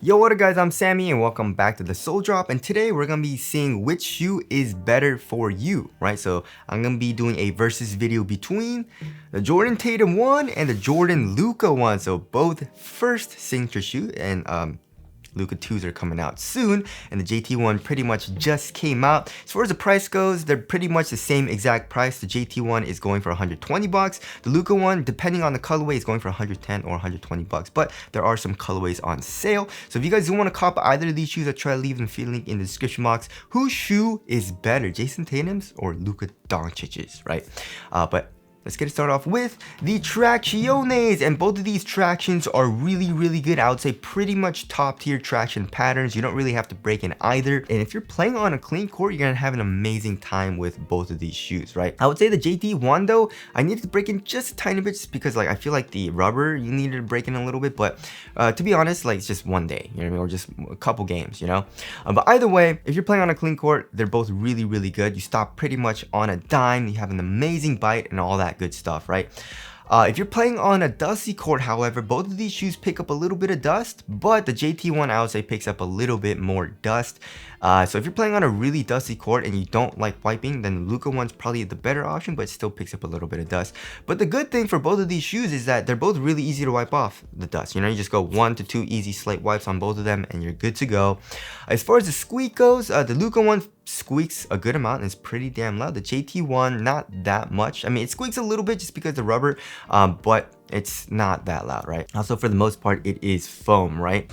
Yo, what up guys, I'm Sammy and welcome back to the Soul Drop, and today we're gonna be seeing which shoe is better for you, right? So I'm gonna be doing a versus video between the Jordan Tatum one and the Jordan Luka one. So both first signature shoe, and Luka 2s are coming out soon, and the JT one pretty much just came out. As far as the price goes, they're pretty much the same exact price. The JT one is going for 120 bucks. The Luka one, depending on the colorway, is going for 110 or 120 bucks, but there are some colorways on sale. So if you guys do want to cop either of these shoes, I try to leave the link in the description box. Whose shoe is better, Jayson Tatum's or Luka Doncic's, right? But let's get it started off with the tracciones, and both of these tractions are really good. I would say pretty much top tier traction patterns. You don't really have to break in either, and if you're playing on a clean court, you're gonna have an amazing time with both of these shoes, right? I would say the JT1 though, I needed to break in just a tiny bit, just because like I feel like the rubber, you needed to break in a little bit, but to be honest, like it's just one day, you know what I mean, or just a couple games, you know. But either way, if you're playing on a clean court, they're both really good. You stop pretty much on a dime, you have an amazing bite and all that good stuff, right? If you're playing on a dusty court, however, both of these shoes pick up a little bit of dust, but the JT one I would say picks up a little bit more dust. So if you're playing on a really dusty court and you don't like wiping, then the Luka one's probably the better option, but it still picks up a little bit of dust. But the good thing for both of these shoes is that they're both really easy to wipe off the dust. You know, you just go 1 to 2 easy slate wipes on both of them and you're good to go. As far as the squeak goes, the Luka one squeaks a good amount and it's pretty damn loud. The JT one, not that much. I mean, it squeaks a little bit just because the rubber, but it's not that loud, right? Also, for the most part, it is foam, right?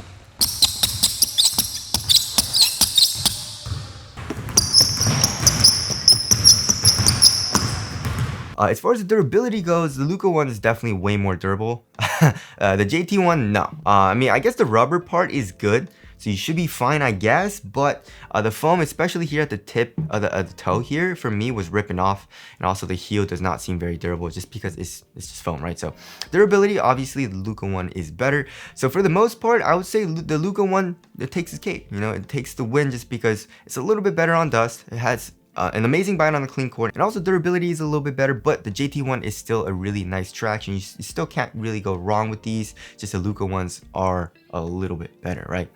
As far as the durability goes, the Luka one is definitely way more durable. The JT one, no. I mean, I guess the rubber part is good, so you should be fine, I guess, but the foam, especially here at the tip of the toe here, for me was ripping off, and also the heel does not seem very durable just because it's just foam, right? So durability, obviously the Luka one is better. So for the most part, I would say the Luka one, it takes its cake, you know, it takes the win just because it's a little bit better on dust. It has an amazing bite on the clean court, and also durability is a little bit better, but the JT one is still a really nice traction. You still can't really go wrong with these, just the Luka ones are a little bit better, right?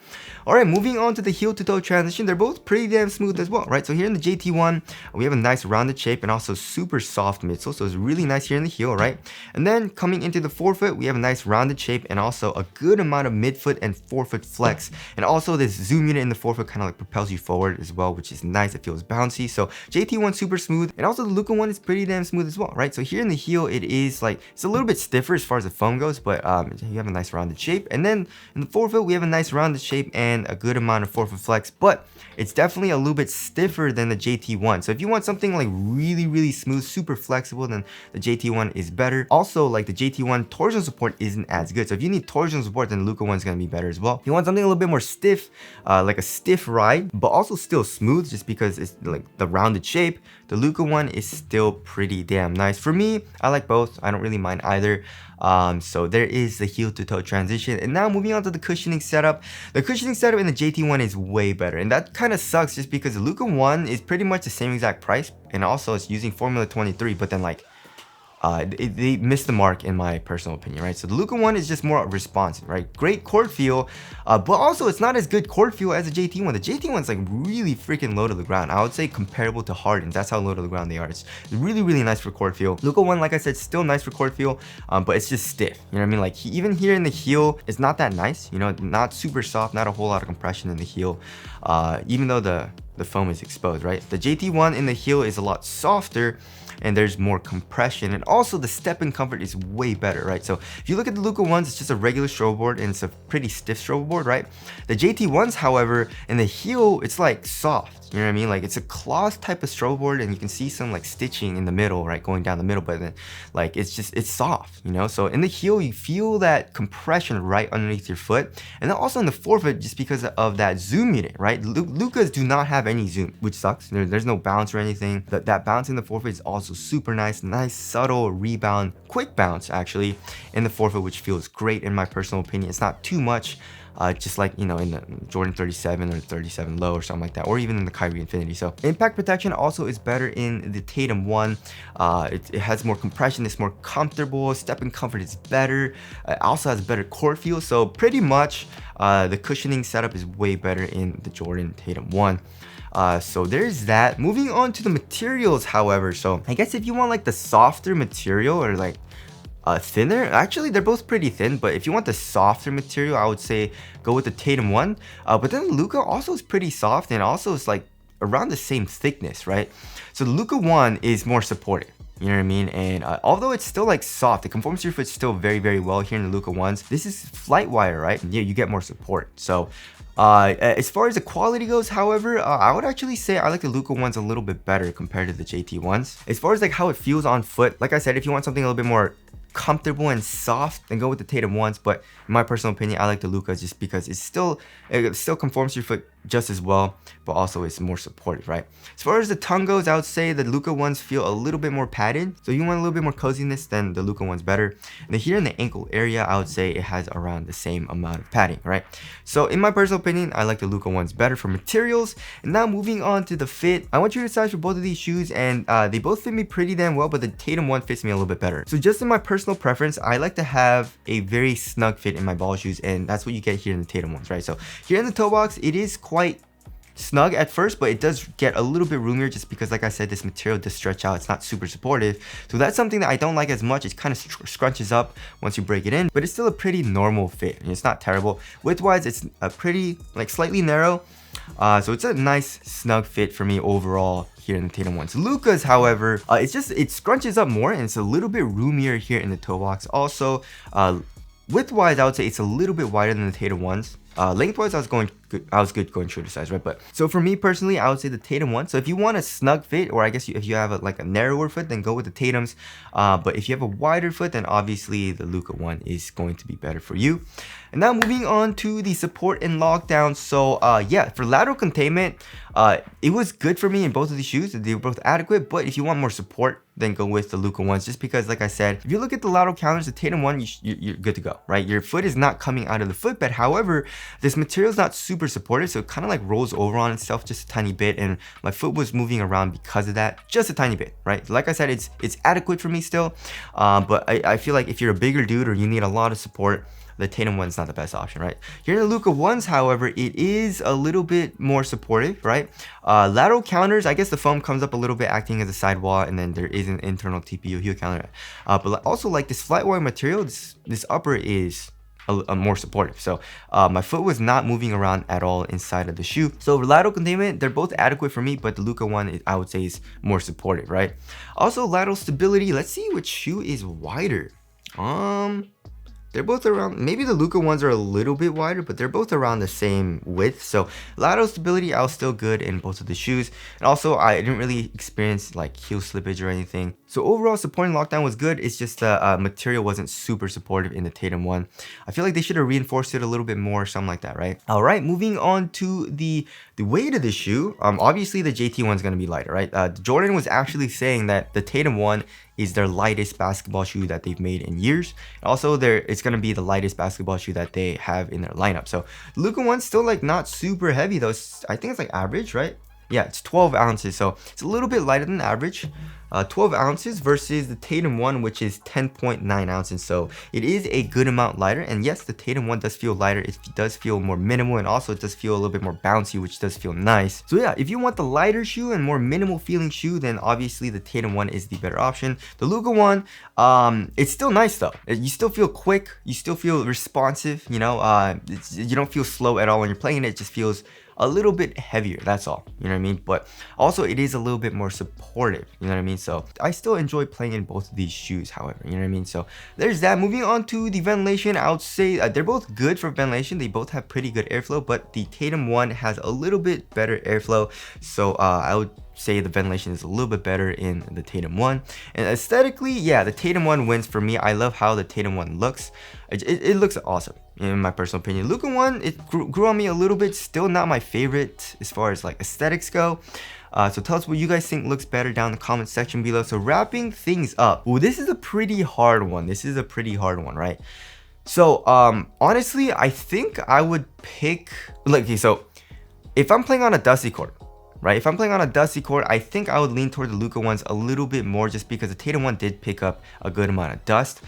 All right, moving on to the heel to toe transition, they're both pretty damn smooth as well, right? So here in the JT one, we have a nice rounded shape and also super soft midsole, so it's really nice here in the heel, right? And then coming into the forefoot, we have a nice rounded shape and also a good amount of midfoot and forefoot flex, and also this zoom unit in the forefoot kind of like propels you forward as well, which is nice. It feels bouncy. So JT one super smooth, and also the Luka one is pretty damn smooth as well, right? So here in the heel, it is like, it's a little bit stiffer as far as the foam goes, but you have a nice rounded shape. And then in the forefoot, we have a nice rounded shape and a good amount of forefoot flex, but it's definitely a little bit stiffer than the JT one. So if you want something like really smooth, super flexible, then the JT one is better. Also, like the JT one, torsion support isn't as good. So if you need torsion support, then the Luka one's gonna be better as well. If you want something a little bit more stiff, like a stiff ride, but also still smooth, just because it's like the rounded shape, the Luka one is still pretty damn nice. For me, I like both. I don't really mind either. So there is the heel to toe transition, and now moving on to the cushioning setup. The cushioning setup in the JT one is way better, and that kind of sucks just because the Luka one is pretty much the same exact price, and also it's using Formula 23, but then like they missed the mark in my personal opinion, right? So the Luka one is just more responsive, right? Great court feel, but also it's not as good court feel as the JT one. The JT one's like really freaking low to the ground. I would say comparable to Harden's. That's how low to the ground they are. It's really nice for court feel. Luka one, like I said, still nice for court feel, but it's just stiff. You know what I mean? Like even here in the heel, it's not that nice. You know, not super soft, not a whole lot of compression in the heel, even though the foam is exposed, right? The JT one in the heel is a lot softer and there's more compression, and also the step-in comfort is way better, right? So if you look at the Luka ones, it's just a regular strobe board and it's a pretty stiff strobe board, right? The JT ones, however, in the heel, it's like soft. You know what I mean? Like it's a cloth type of strobe board, and you can see some like stitching in the middle, right? Going down the middle, but then like it's soft, you know? So in the heel, you feel that compression right underneath your foot. And then also in the forefoot, just because of that zoom unit, right? Lukas do not have any zoom, which sucks. There's no bounce or anything. That bounce in the forefoot is also super nice, subtle rebound, quick bounce actually in the forefoot, which feels great in my personal opinion. It's not too much. just like, you know, in the Jordan 37 or 37 low or something like that, or even in the Kyrie Infinity. So impact protection also is better in the Tatum 1. It has more compression, it's more comfortable, stepping comfort is better, it also has better court feel. So pretty much the cushioning setup is way better in the Jordan Tatum 1. So there's that. Moving on to the materials, however, so I guess if you want like the softer material or like thinner, actually they're both pretty thin, but if you want the softer material, I would say go with the Tatum 1. But then Luka also is pretty soft, and also it's like around the same thickness, right? So the Luka 1 is more supportive. You know what I mean? And although it's still like soft, it conforms to your foot still very, very well here in the Luka 1s. This is flight wire, right? And yeah, you get more support. So as far as the quality goes, however, I would actually say I like the Luka 1s a little bit better compared to the JT 1s. As far as like how it feels on foot, like I said, if you want something a little bit more comfortable and soft, then go with the Tatum 1s. But in my personal opinion, I like the Luka just because it still conforms to your foot just as well, but also it's more supportive, right? As far as the tongue goes, I would say the Luka 1s feel a little bit more padded, so you want a little bit more coziness, then the Luka 1's better. And then here in the ankle area, I would say it has around the same amount of padding, right? So in my personal opinion, I like the Luka 1s better for materials. And now moving on to the fit, I want you to decide for both of these shoes, and they both fit me pretty damn well, but the Tatum 1 fits me a little bit better. So just in my personal preference, I like to have a very snug fit in my ball shoes, and that's what you get here in the Tatum 1s, right? So here in the toe box, it is quite snug at first, but it does get a little bit roomier just because, like I said, this material does stretch out. It's not super supportive, so that's something that I don't like as much. It kind of scrunches up once you break it in, but it's still a pretty normal fit, and it's not terrible. Width wise, it's a pretty like slightly narrow, so it's a nice snug fit for me overall here in the Tatum 1s. Luka's, however, it scrunches up more, and it's a little bit roomier here in the toe box. Also, width wise, I would say it's a little bit wider than the Tatum 1s. Lengthwise, I was good going shoulder size, right? But so for me personally, I would say the Tatum 1. So if you want a snug fit, or I guess if you have like a narrower foot, then go with the Tatums. But if you have a wider foot, then obviously the Luka 1 is going to be better for you. And now moving on to the support and lockdown. So yeah, for lateral containment, it was good for me in both of these shoes. They were both adequate, but if you want more support, then go with the Luka 1s, just because, like I said, if you look at the lateral counters, the Tatum 1, you're good to go, right? Your foot is not coming out of the footbed. However, this material is not super supportive, so it kind of like rolls over on itself just a tiny bit, and my foot was moving around because of that, just a tiny bit, right? Like I said, it's adequate for me still, but I feel like if you're a bigger dude or you need a lot of support, the Tatum 1 is not the best option, right? Here in the Luka 1s, however, it is a little bit more supportive, right? Lateral counters, I guess the foam comes up a little bit acting as a sidewall, and then there is an internal TPU heel counter. But also like this flat wire material, this upper is a more supportive. So my foot was not moving around at all inside of the shoe. So lateral containment, they're both adequate for me, but the Luka 1, I would say, is more supportive, right? Also lateral stability, let's see which shoe is wider. They're both around, maybe the Luka 1s are a little bit wider, but they're both around the same width. So lateral stability, I was still good in both of the shoes. And also, I didn't really experience like heel slippage or anything. So overall, support and lockdown was good. It's just the material wasn't super supportive in the Tatum 1. I feel like they should have reinforced it a little bit more, something like that, right? All right, moving on to the weight of the shoe. Obviously, the JT 1 is going to be lighter, right? Jordan was actually saying that the Tatum 1 is their lightest basketball shoe that they've made in years. Also, it's going to be the lightest basketball shoe that they have in their lineup. So the Luka 1's still like not super heavy though. I think it's like average, right? Yeah, it's 12 ounces, so it's a little bit lighter than average. 12 ounces versus the Tatum 1, which is 10.9 ounces. So it is a good amount lighter. And yes, the Tatum 1 does feel lighter. It does feel more minimal, and also it does feel a little bit more bouncy, which does feel nice. So yeah, if you want the lighter shoe and more minimal feeling shoe, then obviously the Tatum 1 is the better option. The Luka 1, it's still nice though. You still feel quick. You still feel responsive, you know. You don't feel slow at all when you're playing it. It just feels a little bit heavier, that's all, you know what I mean? But also it is a little bit more supportive, you know what I mean? So I still enjoy playing in both of these shoes, however, you know what I mean? So there's that. Moving on to the ventilation, I would say they're both good for ventilation. They both have pretty good airflow, but the Tatum 1 has a little bit better airflow. So I would say the ventilation is a little bit better in the Tatum 1. And aesthetically, yeah, the Tatum 1 wins for me. I love how the Tatum 1 looks. It looks awesome in my personal opinion. Luka 1, it grew on me a little bit. Still not my favorite as far as like aesthetics go. So tell us what you guys think looks better down in the comment section below. So wrapping things up, well, this is a pretty hard one. This is a pretty hard one, right? So honestly, I think I would pick, like, okay, so if I'm playing on a dusty court, right? If I'm playing on a dusty court, I think I would lean toward the Luka ones a little bit more, just because the Tatum one did pick up a good amount of dust.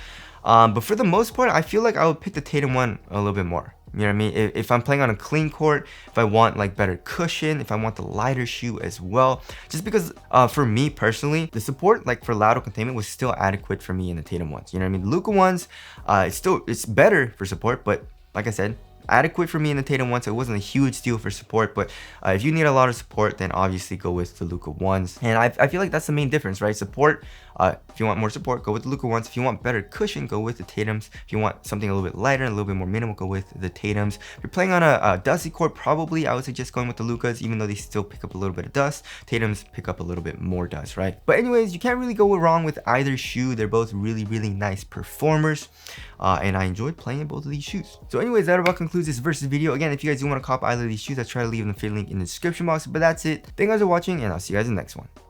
But for the most part, I feel like I would pick the Tatum one a little bit more. You know what I mean? If I'm playing on a clean court, if I want like better cushion, if I want the lighter shoe as well, just because for me personally, the support like for lateral containment was still adequate for me in the Tatum ones. You know what I mean? The Luka ones, it's better for support, but like I said, adequate for me in the Tatum one, so it wasn't a huge deal for support. But if you need a lot of support, then obviously go with the Luka ones. And I feel like that's the main difference, right? Support, if you want more support, go with the Luka ones. If you want better cushion, go with the Tatums. If you want something a little bit lighter and a little bit more minimal, go with the Tatums. If you're playing on a dusty court, probably I would suggest going with the Lukas, even though they still pick up a little bit of dust. Tatums pick up a little bit more dust, right? But anyways, you can't really go wrong with either shoe. They're both really, really nice performers. And I enjoyed playing both of these shoes. So anyways, that about concludes this versus video. Again, if you guys do want to cop either of these shoes, I'll try to leave the affiliate link in the description box. But that's it. Thank you guys for watching, and I'll see you guys in the next one.